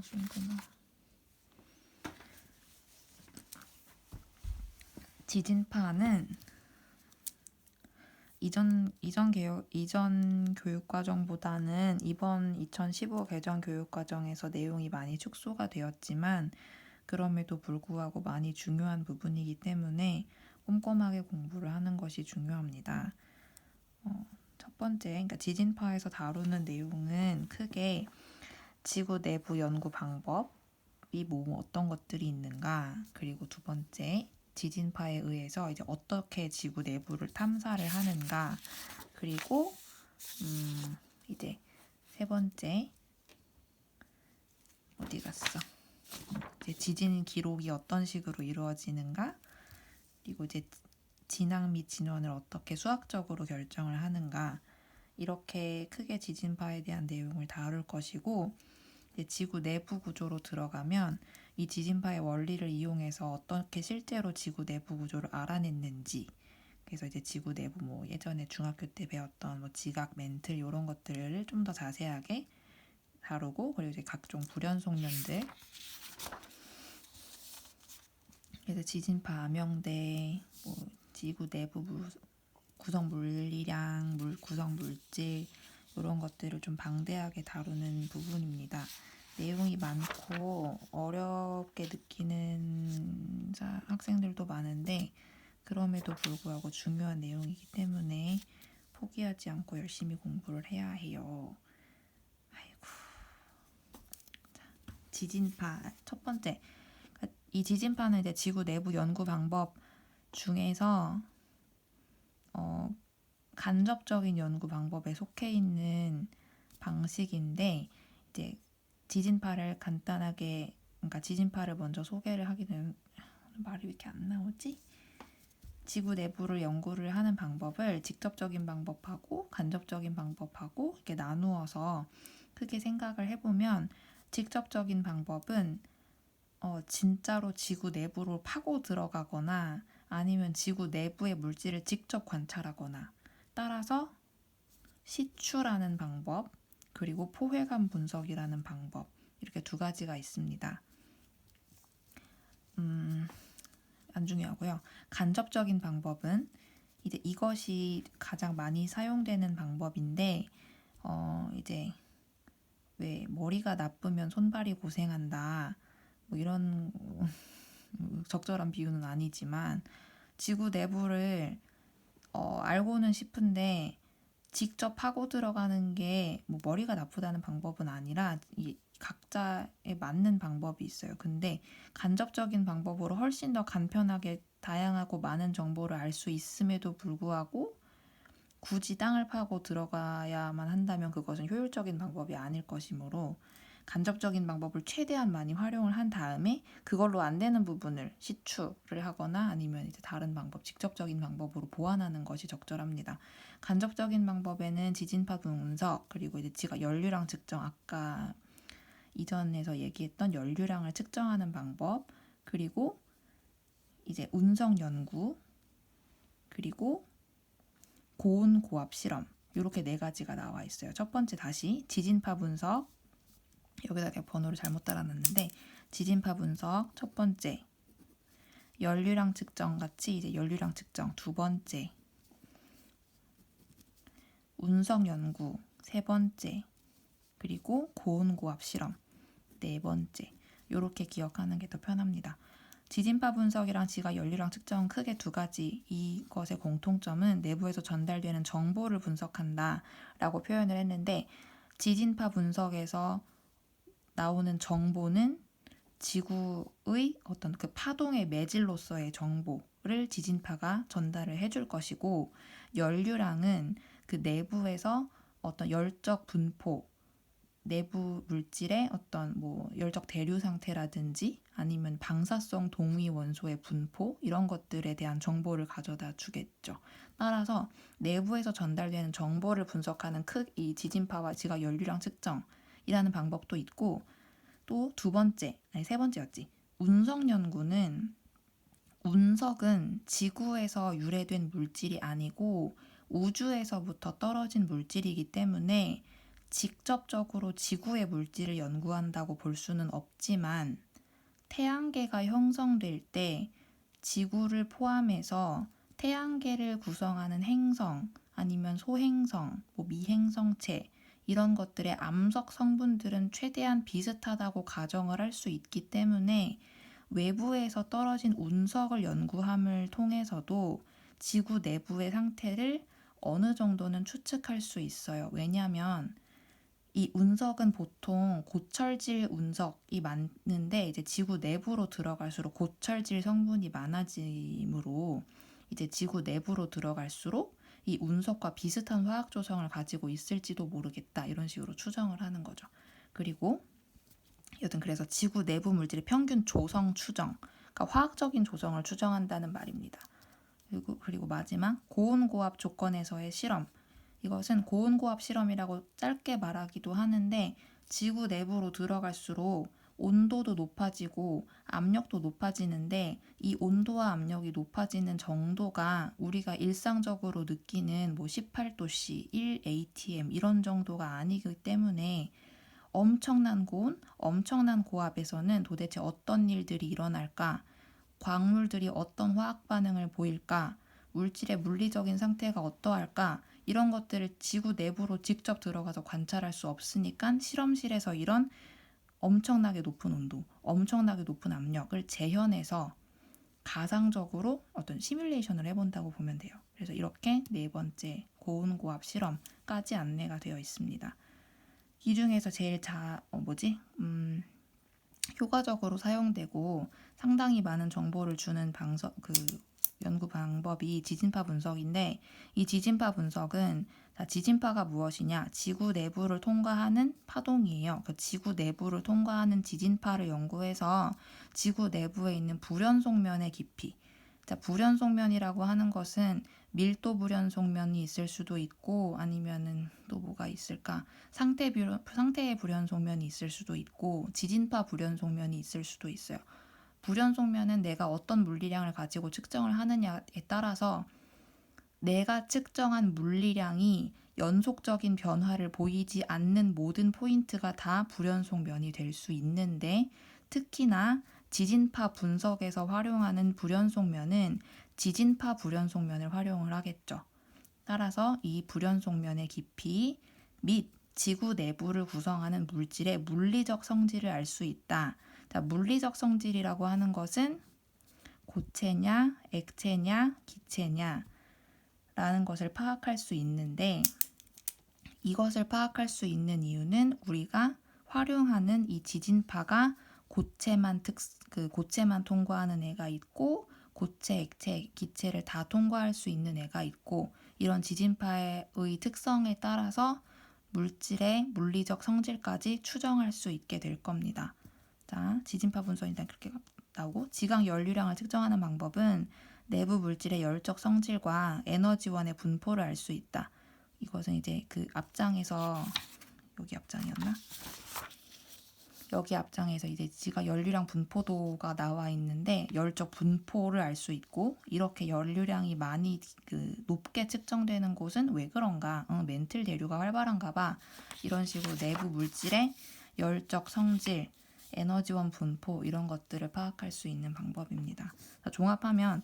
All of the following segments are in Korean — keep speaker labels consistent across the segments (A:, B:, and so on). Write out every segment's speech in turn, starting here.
A: 방송이구나. 지진파는 이전 교육과정보다는 이번 2015 개정 교육과정에서 내용이 많이 축소가 되었지만 그럼에도 불구하고 많이 중요한 부분이기 때문에 꼼꼼하게 공부를 하는 것이 중요합니다. 첫 번째, 그러니까 지진파에서 다루는 내용은 크게 지구 내부 연구 방법이 어떤 것들이 있는가, 그리고 두 번째, 지진파에 의해서 이제 어떻게 지구 내부를 탐사를 하는가, 그리고 이제 세 번째 어디 갔어? 이제 지진 기록이 어떤 식으로 이루어지는가, 그리고 이제 진앙 및 진원을 어떻게 수학적으로 결정을 하는가, 이렇게 크게 지진파에 대한 내용을 다룰 것이고, 이제 지구 내부 구조로 들어가면 이 지진파의 원리를 이용해서 어떻게 실제로 지구 내부 구조를 알아냈는지, 그래서 이제 지구 내부 예전에 중학교 때 배웠던 지각, 멘틀 이런 것들을 좀 더 자세하게 다루고, 그리고 이제 각종 불연속면들, 그래서 지진파 암형대, 지구 내부 구성 물리량, 구성 물질 이런 것들을 좀 방대하게 다루는 부분입니다. 내용이 많고 어렵게 느끼는 학생들도 많은데 그럼에도 불구하고 중요한 내용이기 때문에 포기하지 않고 열심히 공부를 해야 해요. 아이고. 자, 지진파 첫 번째. 이 지진파는 이제 지구 내부 연구 방법 중에서 간접적인 연구 방법에 속해 있는 방식인데, 이제 지진파를 간단하게, 그러니까 지진파를 먼저 소개를 하게 되면, 말이 왜 이렇게 안 나오지? 지구 내부를 연구를 하는 방법을 직접적인 방법하고 간접적인 방법하고 이렇게 나누어서 크게 생각을 해보면, 직접적인 방법은 진짜로 지구 내부로 파고 들어가거나 아니면 지구 내부의 물질을 직접 관찰하거나, 따라서 시추라는 방법, 그리고 포회감 분석이라는 방법, 이렇게 두 가지가 있습니다. 안 중요하고요. 간접적인 방법은 이것이 가장 많이 사용되는 방법인데, 이제 왜 머리가 나쁘면 손발이 고생한다, 이런 적절한 비유는 아니지만 지구 내부를 알고는 싶은데 직접 파고 들어가는 게 머리가 나쁘다는 방법은 아니라 각자에 맞는 방법이 있어요. 근데 간접적인 방법으로 훨씬 더 간편하게 다양하고 많은 정보를 알 수 있음에도 불구하고 굳이 땅을 파고 들어가야만 한다면 그것은 효율적인 방법이 아닐 것이므로, 간접적인 방법을 최대한 많이 활용을 한 다음에 그걸로 안 되는 부분을 시추를 하거나 아니면 이제 다른 방법, 직접적인 방법으로 보완하는 것이 적절합니다. 간접적인 방법에는 지진파 분석, 그리고 이제 연류량 측정, 아까 이전에서 얘기했던 연류량을 측정하는 방법, 그리고 이제 운석 연구, 그리고 고온 고압 실험, 이렇게 네 가지가 나와 있어요. 첫 번째, 다시 지진파 분석, 여기다 내가 번호를 잘못 달아놨는데, 지진파 분석 첫 번째, 연류량 측정 같이 이제 연류량 측정 두 번째, 운석 연구 세 번째, 그리고 고온 고압 실험 네 번째, 이렇게 기억하는 게 더 편합니다. 지진파 분석이랑 지각 연류량 측정은 크게 두 가지. 이것의 공통점은 내부에서 전달되는 정보를 분석한다 라고 표현을 했는데, 지진파 분석에서 나오는 정보는 지구의 어떤 그 파동의 매질로서의 정보를 지진파가 전달을 해줄 것이고, 연류량은 그 내부에서 어떤 열적 분포, 내부 물질의 어떤 열적 대류 상태라든지 아니면 방사성 동위 원소의 분포, 이런 것들에 대한 정보를 가져다 주겠죠. 따라서 내부에서 전달되는 정보를 분석하는 이 지진파와 지각 연류량 측정이라는 방법도 있고, 또 세 번째였지. 운석 연구는, 운석은 지구에서 유래된 물질이 아니고 우주에서부터 떨어진 물질이기 때문에 직접적으로 지구의 물질을 연구한다고 볼 수는 없지만 태양계가 형성될 때 지구를 포함해서 태양계를 구성하는 행성 아니면 소행성, 미행성체 이런 것들의 암석 성분들은 최대한 비슷하다고 가정을 할 수 있기 때문에 외부에서 떨어진 운석을 연구함을 통해서도 지구 내부의 상태를 어느 정도는 추측할 수 있어요. 왜냐하면 이 운석은 보통 고철질 운석이 많은데 이제 지구 내부로 들어갈수록 고철질 성분이 많아지므로 이제 지구 내부로 들어갈수록 이 운석과 비슷한 화학 조성을 가지고 있을지도 모르겠다 이런 식으로 추정을 하는 거죠. 그리고 여튼 그래서 지구 내부 물질의 평균 조성 추정, 그러니까 화학적인 조성을 추정한다는 말입니다. 그리고 마지막 고온고압 조건에서의 실험. 이것은 고온고압 실험이라고 짧게 말하기도 하는데 지구 내부로 들어갈수록 온도도 높아지고 압력도 높아지는데 이 온도와 압력이 높아지는 정도가 우리가 일상적으로 느끼는 18도씨, 1atm 이런 정도가 아니기 때문에 엄청난 고온, 엄청난 고압에서는 도대체 어떤 일들이 일어날까? 광물들이 어떤 화학 반응을 보일까? 물질의 물리적인 상태가 어떠할까? 이런 것들을 지구 내부로 직접 들어가서 관찰할 수 없으니까 실험실에서 이런 엄청나게 높은 온도, 엄청나게 높은 압력을 재현해서 가상적으로 어떤 시뮬레이션을 해본다고 보면 돼요. 그래서 이렇게 네 번째 고온고압 실험까지 안내가 되어 있습니다. 이 중에서 제일 효과적으로 사용되고 상당히 많은 정보를 주는 연구 방법이 지진파 분석인데 이 지진파 분석은 지진파가 무엇이냐? 지구 내부를 통과하는 파동이에요. 그 지구 내부를 통과하는 지진파를 연구해서 지구 내부에 있는 불연속면의 깊이. 불연속면이라고 하는 것은 밀도 불연속면이 있을 수도 있고 아니면은 또 뭐가 있을까? 상태의 불연속면이 있을 수도 있고 지진파 불연속면이 있을 수도 있어요. 불연속면은 내가 어떤 물리량을 가지고 측정을 하느냐에 따라서 내가 측정한 물리량이 연속적인 변화를 보이지 않는 모든 포인트가 다 불연속면이 될 수 있는데 특히나 지진파 분석에서 활용하는 불연속면은 지진파 불연속면을 활용을 하겠죠. 따라서 이 불연속면의 깊이 및 지구 내부를 구성하는 물질의 물리적 성질을 알 수 있다. 물리적 성질이라고 하는 것은 고체냐, 액체냐, 기체냐 라는 것을 파악할 수 있는데 이것을 파악할 수 있는 이유는 우리가 활용하는 이 지진파가 고체만 통과하는 애가 있고 고체, 액체, 기체를 다 통과할 수 있는 애가 있고 이런 지진파의 특성에 따라서 물질의 물리적 성질까지 추정할 수 있게 될 겁니다. 자, 지진파 분석이 일단 그렇게 나오고 지각 연류량을 측정하는 방법은 내부 물질의 열적 성질과 에너지원의 분포를 알 수 있다. 이것은 이제 그 앞장에서 여기 앞장에서 이제 지각 연류량 분포도가 나와 있는데 열적 분포를 알 수 있고 이렇게 연류량이 많이 높게 측정되는 곳은 왜 그런가? 멘틀 대류가 활발한가 봐. 이런 식으로 내부 물질의 열적 성질, 에너지원 분포 이런 것들을 파악할 수 있는 방법입니다. 종합하면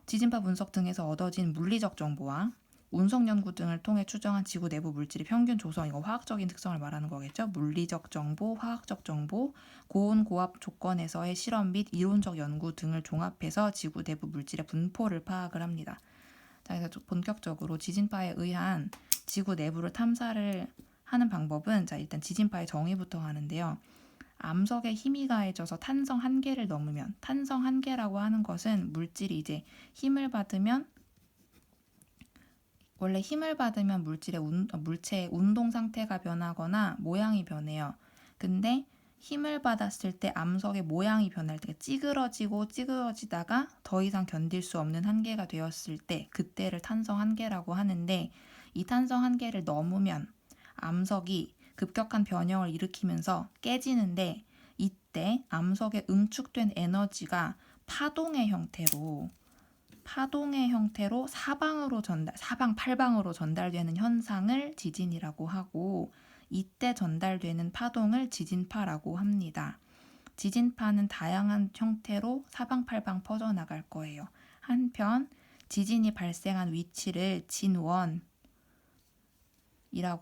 A: 지진파 분석 등에서 얻어진 물리적 정보와 운석 연구 등을 통해 추정한 지구 내부 물질의 평균 조성, 이거 화학적인 특성을 말하는 거겠죠. 물리적 정보, 화학적 정보, 고온 고압 조건에서의 실험 및 이론적 연구 등을 종합해서 지구 내부 물질의 분포를 파악을 합니다. 자, 그래서 본격적으로 지진파에 의한 지구 내부를 탐사를 하는 방법은 일단 지진파의 정의부터 하는데요. 암석에 힘이 가해져서 탄성 한계를 넘으면, 탄성 한계라고 하는 것은 물질이 이제 힘을 받으면 원래 힘을 받으면 물체의 운동 상태가 변하거나 모양이 변해요. 근데 힘을 받았을 때 암석의 모양이 변할 때 찌그러지다가 더 이상 견딜 수 없는 한계가 되었을 때 그때를 탄성 한계라고 하는데 이 탄성 한계를 넘으면 암석이 급격한 변형을 일으키면서 깨지는데 이때 암석에 응축된 에너지가 파동의 형태로 팔방으로 전달되는 현상을 지진이라고 하고 이때 전달되는 파동을 지진파라고 합니다. 지진파는 다양한 형태로 사방팔방 퍼져나갈 거예요. 한편 지진이 발생한 위치를 진원이라고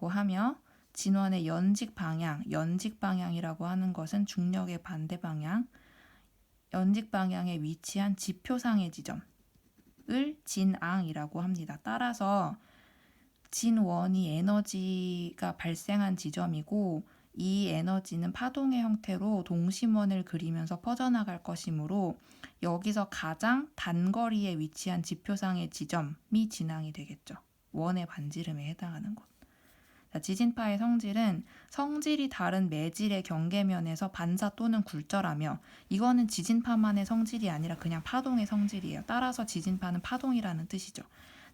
A: 하며 진원의 연직 방향이라고 하는 것은 중력의 반대 방향, 연직 방향에 위치한 지표상의 지점을 진앙이라고 합니다. 따라서 진원이 에너지가 발생한 지점이고 이 에너지는 파동의 형태로 동심원을 그리면서 퍼져나갈 것이므로 여기서 가장 단거리에 위치한 지표상의 지점이 진앙이 되겠죠. 원의 반지름에 해당하는 것. 지진파의 성질은 성질이 다른 매질의 경계면에서 반사 또는 굴절하며 이거는 지진파만의 성질이 아니라 그냥 파동의 성질이에요. 따라서 지진파는 파동이라는 뜻이죠.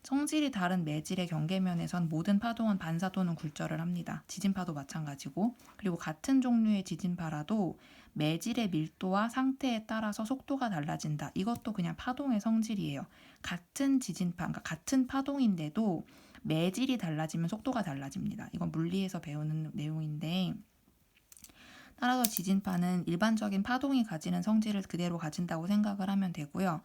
A: 성질이 다른 매질의 경계면에선 모든 파동은 반사 또는 굴절을 합니다. 지진파도 마찬가지고 그리고 같은 종류의 지진파라도 매질의 밀도와 상태에 따라서 속도가 달라진다. 이것도 그냥 파동의 성질이에요. 같은 지진파, 그러니까 같은 파동인데도 매질이 달라지면 속도가 달라집니다. 이건 물리에서 배우는 내용인데 따라서 지진파는 일반적인 파동이 가지는 성질을 그대로 가진다고 생각을 하면 되고요.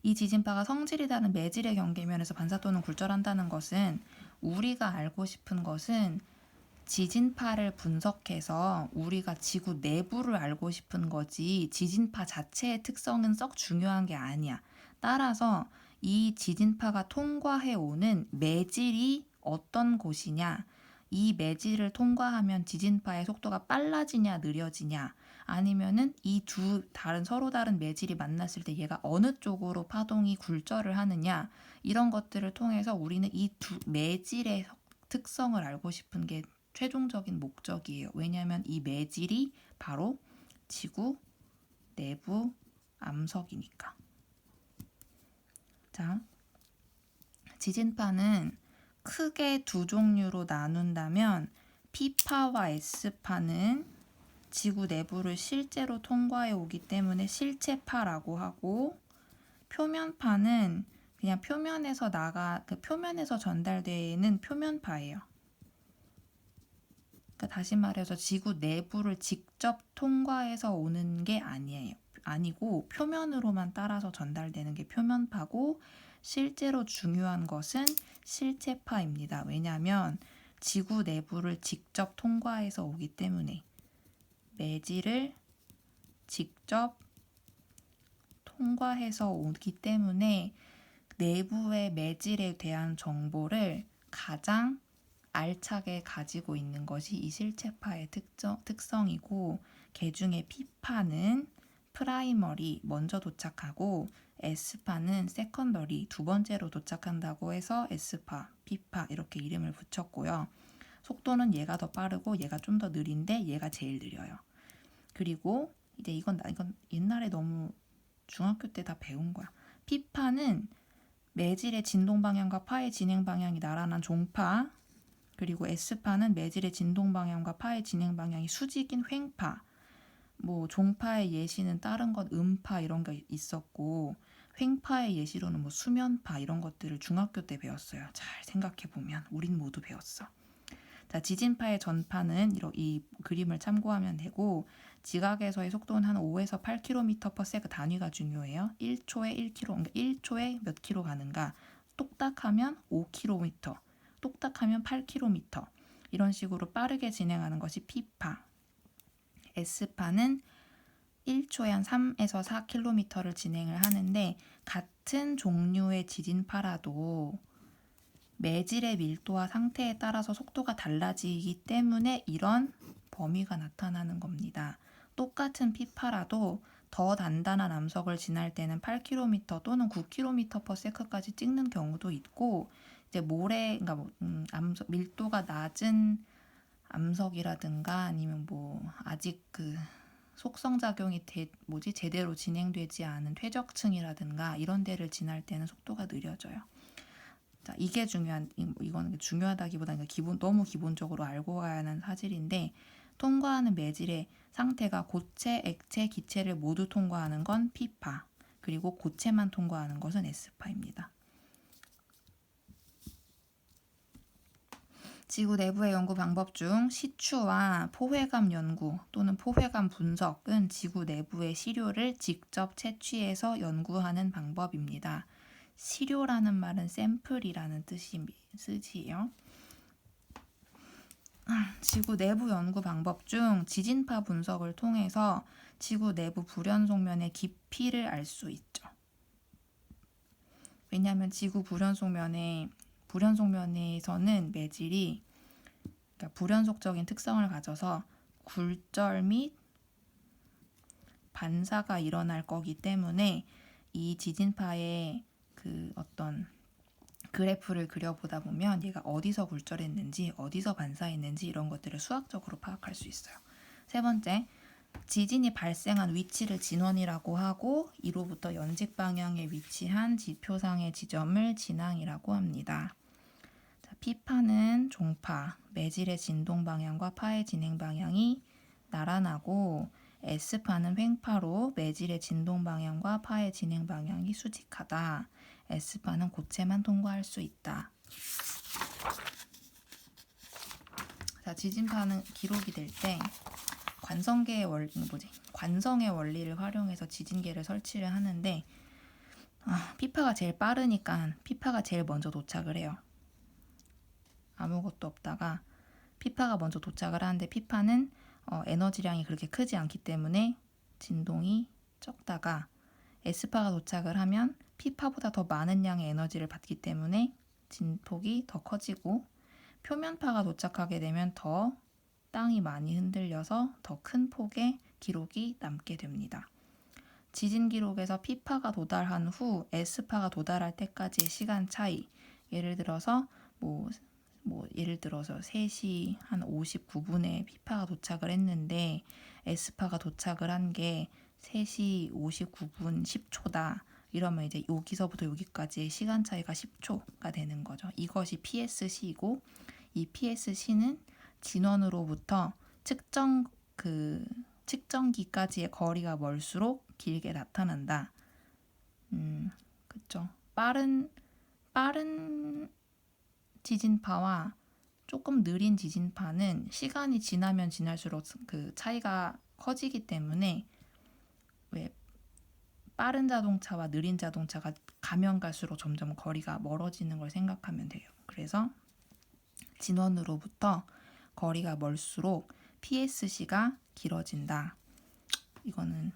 A: 이 지진파가 성질이 다른 매질의 경계면에서 반사 또는 굴절한다는 것은 우리가 알고 싶은 것은 지진파를 분석해서 우리가 지구 내부를 알고 싶은 거지 지진파 자체의 특성은 썩 중요한 게 아니야. 따라서 이 지진파가 통과해 오는 매질이 어떤 곳이냐, 이 매질을 통과하면 지진파의 속도가 빨라지냐 느려지냐, 아니면은 이 두 다른 서로 다른 매질이 만났을 때 얘가 어느 쪽으로 파동이 굴절을 하느냐, 이런 것들을 통해서 우리는 이 두 매질의 특성을 알고 싶은 게 최종적인 목적이에요. 왜냐하면 이 매질이 바로 지구 내부 암석이니까. 자, 지진파는 크게 두 종류로 나눈다면 P파와 S파는 지구 내부를 실제로 통과해 오기 때문에 실체파라고 하고 표면파는 그냥 표면에서 표면에서 전달되는 표면파예요. 그러니까 다시 말해서 지구 내부를 직접 통과해서 오는 게 아니고 표면으로만 따라서 전달되는 게 표면파고 실제로 중요한 것은 실체파입니다. 왜냐하면 지구 내부를 직접 통과해서 오기 때문에 매질을 직접 통과해서 오기 때문에 내부의 매질에 대한 정보를 가장 알차게 가지고 있는 것이 이 실체파의 특성이고 개중에 P파는 프라이머리 먼저 도착하고 S파는 세컨더리 두 번째로 도착한다고 해서 S파, P파 이렇게 이름을 붙였고요. 속도는 얘가 더 빠르고 얘가 좀 더 느린데 얘가 제일 느려요. 그리고 이제 이건 옛날에 너무 중학교 때 다 배운 거야. P파는 매질의 진동 방향과 파의 진행 방향이 나란한 종파, 그리고 S파는 매질의 진동 방향과 파의 진행 방향이 수직인 횡파. 뭐 종파의 예시는 다른 것 음파 이런 게 있었고 횡파의 예시로는 뭐 수면파 이런 것들을 중학교 때 배웠어요. 잘 생각해 보면 우린 모두 배웠어. 자, 지진파의 전파는 이 그림을 참고하면 되고 지각에서의 속도는 한 5에서 8km/s 단위가 중요해요. 1초에 1km, 그러니까 1초에 몇 킬로 가는가? 똑딱하면 5km, 똑딱하면 8km 이런 식으로 빠르게 진행하는 것이 P파. S파는 1초에 한 3에서 4km를 진행을 하는데 같은 종류의 지진파라도 매질의 밀도와 상태에 따라서 속도가 달라지기 때문에 이런 범위가 나타나는 겁니다. 똑같은 P파라도 더 단단한 암석을 지날 때는 8km 또는 9km/s까지 찍는 경우도 있고 이제 그러니까 암석 밀도가 낮은 암석이라든가 아니면 뭐 아직 속성 작용이 제대로 진행되지 않은 퇴적층이라든가 이런 데를 지날 때는 속도가 느려져요. 자, 이게 이거는 중요하다기보다는 너무 기본적으로 알고 가야 하는 사실인데 통과하는 매질의 상태가 고체, 액체, 기체를 모두 통과하는 건 P파, 그리고 고체만 통과하는 것은 S파입니다. 지구 내부의 연구 방법 중 시추와 포회감 연구 또는 포회감 분석은 지구 내부의 시료를 직접 채취해서 연구하는 방법입니다. 시료라는 말은 샘플이라는 뜻이에요. 지구 내부 연구 방법 중 지진파 분석을 통해서 지구 내부 불연속면의 깊이를 알 수 있죠. 왜냐하면 지구 불연속면에서는 매질이 그러니까 불연속적인 특성을 가져서 굴절 및 반사가 일어날 거기 때문에 이 지진파의 그 어떤 그래프를 그려보다 보면 얘가 어디서 굴절했는지 어디서 반사했는지 이런 것들을 수학적으로 파악할 수 있어요. 세 번째, 지진이 발생한 위치를 진원이라고 하고 이로부터 연직 방향에 위치한 지표상의 지점을 진앙이라고 합니다. 자, P파는 종파, 매질의 진동 방향과 파의 진행 방향이 나란하고 S파는 횡파로 매질의 진동 방향과 파의 진행 방향이 수직하다. S파는 고체만 통과할 수 있다. 자, 지진파는 기록이 될 때 관성의 원리를 활용해서 지진계를 설치를 하는데 P파가 제일 빠르니까 P파가 제일 먼저 도착을 해요. 아무것도 없다가 P파가 먼저 도착을 하는데 P파는 에너지량이 그렇게 크지 않기 때문에 진동이 적다가 S파가 도착을 하면 P파보다 더 많은 양의 에너지를 받기 때문에 진폭이 더 커지고 표면파가 도착하게 되면 더 땅이 많이 흔들려서 더 큰 폭의 기록이 남게 됩니다. 지진 기록에서 P파가 도달한 후 S파가 도달할 때까지의 시간 차이, 예를 들어서 3시 한 59분에 P파가 도착을 했는데 S파가 도착을 한 게 3시 59분 10초다. 이러면 이제 여기서부터 여기까지의 시간 차이가 10초가 되는 거죠. 이것이 PSC이고 이 PSC는 진원으로부터 측정기까지의 거리가 멀수록 길게 나타난다. 그쵸. 빠른 지진파와 조금 느린 지진파는 시간이 지나면 지날수록 그 차이가 커지기 때문에 왜 빠른 자동차와 느린 자동차가 가면 갈수록 점점 거리가 멀어지는 걸 생각하면 돼요. 그래서 진원으로부터 거리가 멀수록 PSC가 길어진다. 이거는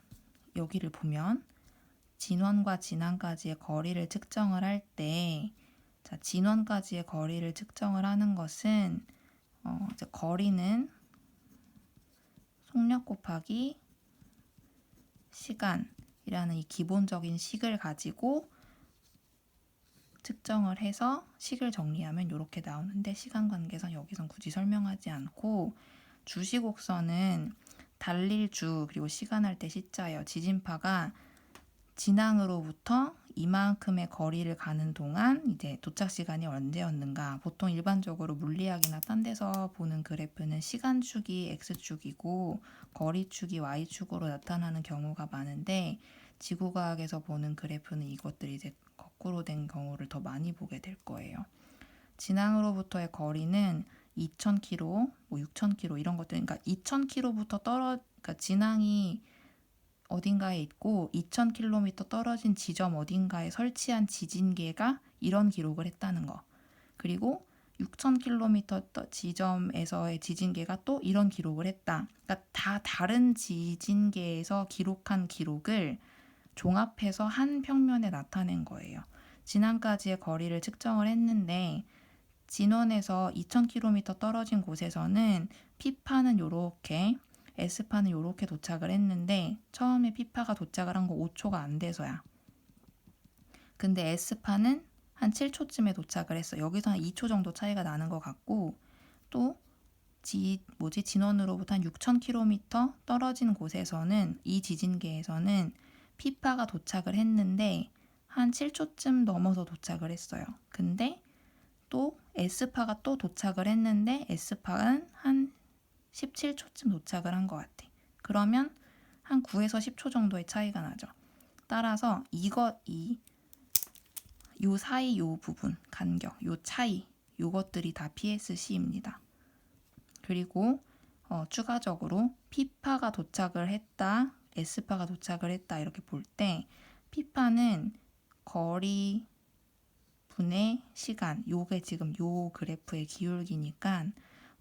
A: 여기를 보면 진원과 진앙까지의 거리를 측정을 할 때 진원까지의 거리를 측정을 하는 것은 이제 거리는 속력 곱하기 시간이라는 이 기본적인 식을 가지고 측정을 해서 식을 정리하면 이렇게 나오는데 시간 관계상 여기선 굳이 설명하지 않고 주시곡선은 달릴 주 그리고 시간할 때 시자예요. 지진파가 진앙으로부터 이만큼의 거리를 가는 동안 이제 도착 시간이 언제였는가. 보통 일반적으로 물리학이나 딴 데서 보는 그래프는 시간축이 X축이고 거리축이 Y축으로 나타나는 경우가 많은데 지구과학에서 보는 그래프는 이것들이 이제 거꾸로 된 경우를 더 많이 보게 될 거예요. 진앙으로부터의 거리는 2,000km, 6,000km 이런 것들, 그러니까 2,000km부터 그러니까 진앙이 어딘가에 있고 2,000km 떨어진 지점 어딘가에 설치한 지진계가 이런 기록을 했다는 거. 그리고 6,000km 지점에서의 지진계가 또 이런 기록을 했다. 그러니까 다 다른 지진계에서 기록한 기록을 종합해서 한 평면에 나타낸 거예요. 진앙까지의 거리를 측정을 했는데 진원에서 2,000km 떨어진 곳에서는 P파는 이렇게 S파는 이렇게 도착을 했는데 처음에 P파가 도착을 한 거 5초가 안 돼서야. 근데 S파는 한 7초쯤에 도착을 했어. 여기서 한 2초 정도 차이가 나는 것 같고 또 진원으로부터 한 6,000km 떨어진 곳에서는 이 지진계에서는 P파가 도착을 했는데 한 7초쯤 넘어서 도착을 했어요. 근데 또 S파가 또 도착을 했는데 S파는 한 17초쯤 도착을 한 것 같아. 그러면 한 9에서 10초 정도의 차이가 나죠. 따라서 요 사이 요 부분 간격, 요 차이, 요것들이 다 PSC입니다. 그리고 추가적으로 P파가 도착을 했다, S파가 도착을 했다 이렇게 볼 때 P파는 거리 분의 시간, 요게 지금 요 그래프의 기울기니까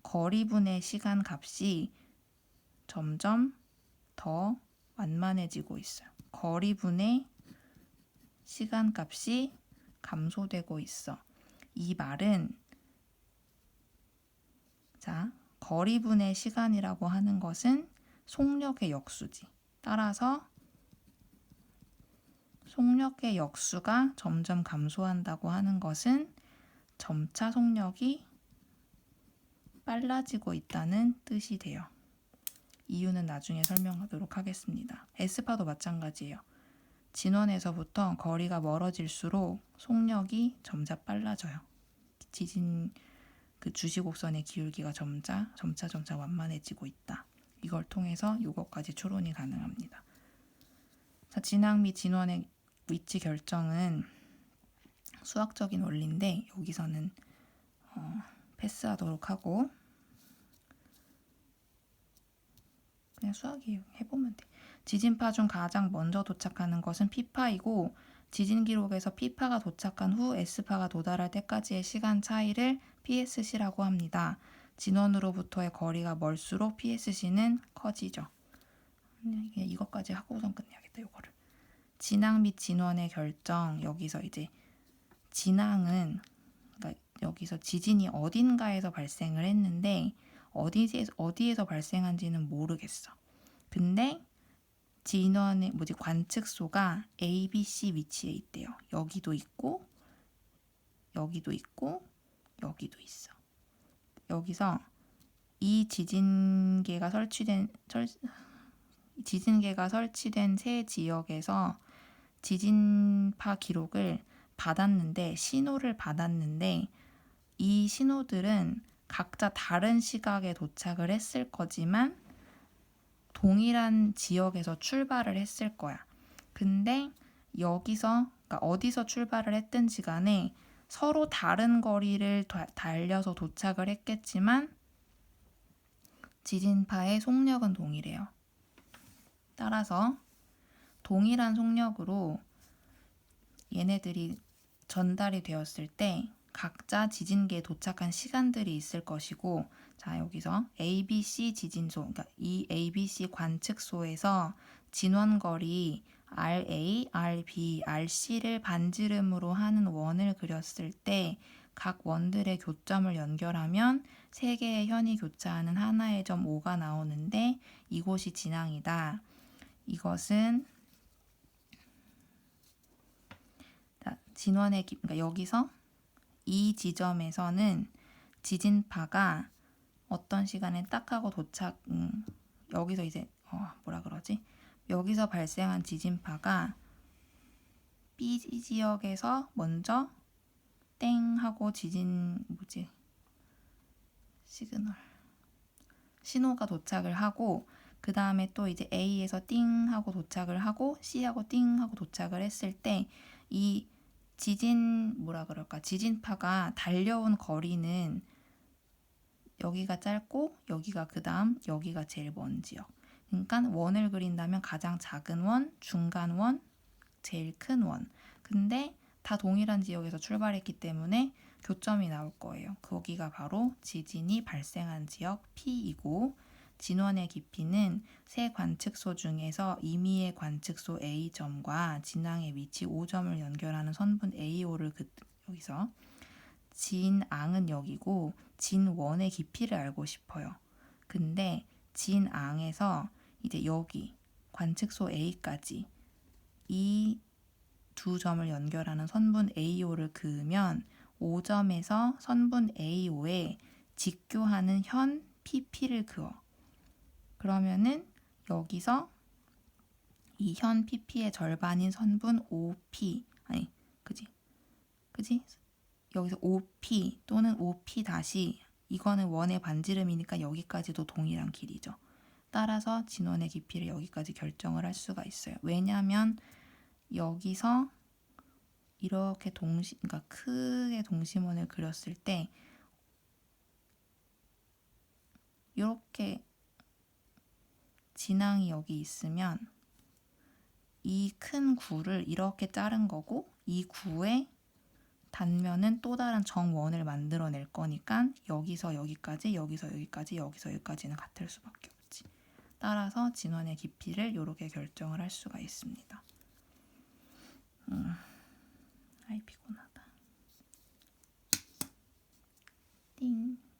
A: 거리 분의 시간 값이 점점 더 완만해지고 있어요. 거리 분의 시간 값이 감소되고 있어. 이 말은 자, 거리 분의 시간이라고 하는 것은 속력의 역수지. 따라서 속력의 역수가 점점 감소한다고 하는 것은 점차 속력이 빨라지고 있다는 뜻이 돼요. 이유는 나중에 설명하도록 하겠습니다. S파도 마찬가지예요. 진원에서부터 거리가 멀어질수록 속력이 점차 빨라져요. 지진 그 주시곡선의 기울기가 점차 완만해지고 있다. 이걸 통해서 이것까지 추론이 가능합니다. 자, 진앙 및 진원의 위치 결정은 수학적인 원리인데 여기서는 패스하도록 하고 그냥 수학이에요. 해보면 돼. 지진파 중 가장 먼저 도착하는 것은 P파이고 지진 기록에서 P파가 도착한 후 S파가 도달할 때까지의 시간 차이를 PSC라고 합니다. 진원으로부터의 거리가 멀수록 PSC는 커지죠. 이것까지 하고선 끝내야겠다. 이거를. 진앙 및 진원의 결정. 여기서 이제 진앙은 그러니까 여기서 지진이 어딘가에서 발생을 했는데 어디에서 발생한지는 모르겠어. 근데 진원의 관측소가 A, B, C 위치에 있대요. 여기도 있고 여기도 있고 여기도 있어. 여기서 이 지진계가 설치된 세 지역에서 지진파 기록을 신호를 받았는데 이 신호들은 각자 다른 시각에 도착을 했을 거지만 동일한 지역에서 출발을 했을 거야. 근데 여기서 그러니까 어디서 출발을 했든지 간에 서로 다른 거리를 달려서 도착을 했겠지만 지진파의 속력은 동일해요. 따라서 동일한 속력으로 얘네들이 전달이 되었을 때 각자 지진계에 도착한 시간들이 있을 것이고 자 여기서 ABC 지진소 그러니까 이 ABC 관측소에서 진원거리 RA, RB, RC를 반지름으로 하는 원을 그렸을 때 각 원들의 교점을 연결하면 세 개의 현이 교차하는 하나의 점 O가 나오는데 이곳이 진앙이다. 이것은 진원의 그러니까 여기서 이 지점에서는 지진파가 어떤 시간에 딱 하고 여기서 이제 여기서 발생한 지진파가 B 지역에서 먼저 땡 하고 신호가 도착을 하고 그 다음에 또 이제 A에서 띵 하고 도착을 하고 C하고 띵 하고 도착을 했을 때 이 지진파가 달려온 거리는 여기가 짧고 여기가 그 다음 여기가 제일 먼 지역. 그러니까 원을 그린다면 가장 작은 원, 중간 원, 제일 큰 원. 근데 다 동일한 지역에서 출발했기 때문에 교점이 나올 거예요. 거기가 바로 지진이 발생한 지역 P이고 진원의 깊이는 세 관측소 중에서 임의의 관측소 A점과 진앙의 위치 O점을 연결하는 선분 AO를 여기서 진앙은 여기고 진원의 깊이를 알고 싶어요. 근데 진앙에서 이제 여기 관측소 A까지 이 두 점을 연결하는 선분 AO를 그으면 5점에서 선분 AO에 직교하는 현 PP를 그어. 그러면은 여기서 이 현 PP의 절반인 선분 OP 그지? 여기서 OP 또는 OP 다시 이거는 원의 반지름이니까 여기까지도 동일한 길이죠. 따라서 진원의 깊이를 여기까지 결정을 할 수가 있어요. 왜냐하면 여기서 이렇게 그러니까 크게 동심원을 그렸을 때 이렇게 진앙이 여기 있으면 이 큰 구를 이렇게 자른 거고 이 구의 단면은 또 다른 정원을 만들어낼 거니까 여기서 여기까지, 여기서 여기까지, 여기서 여기까지는 같을 수밖에 없지. 따라서 진원의 깊이를 이렇게 결정을 할 수가 있습니다. 아이 피곤하다. 띵.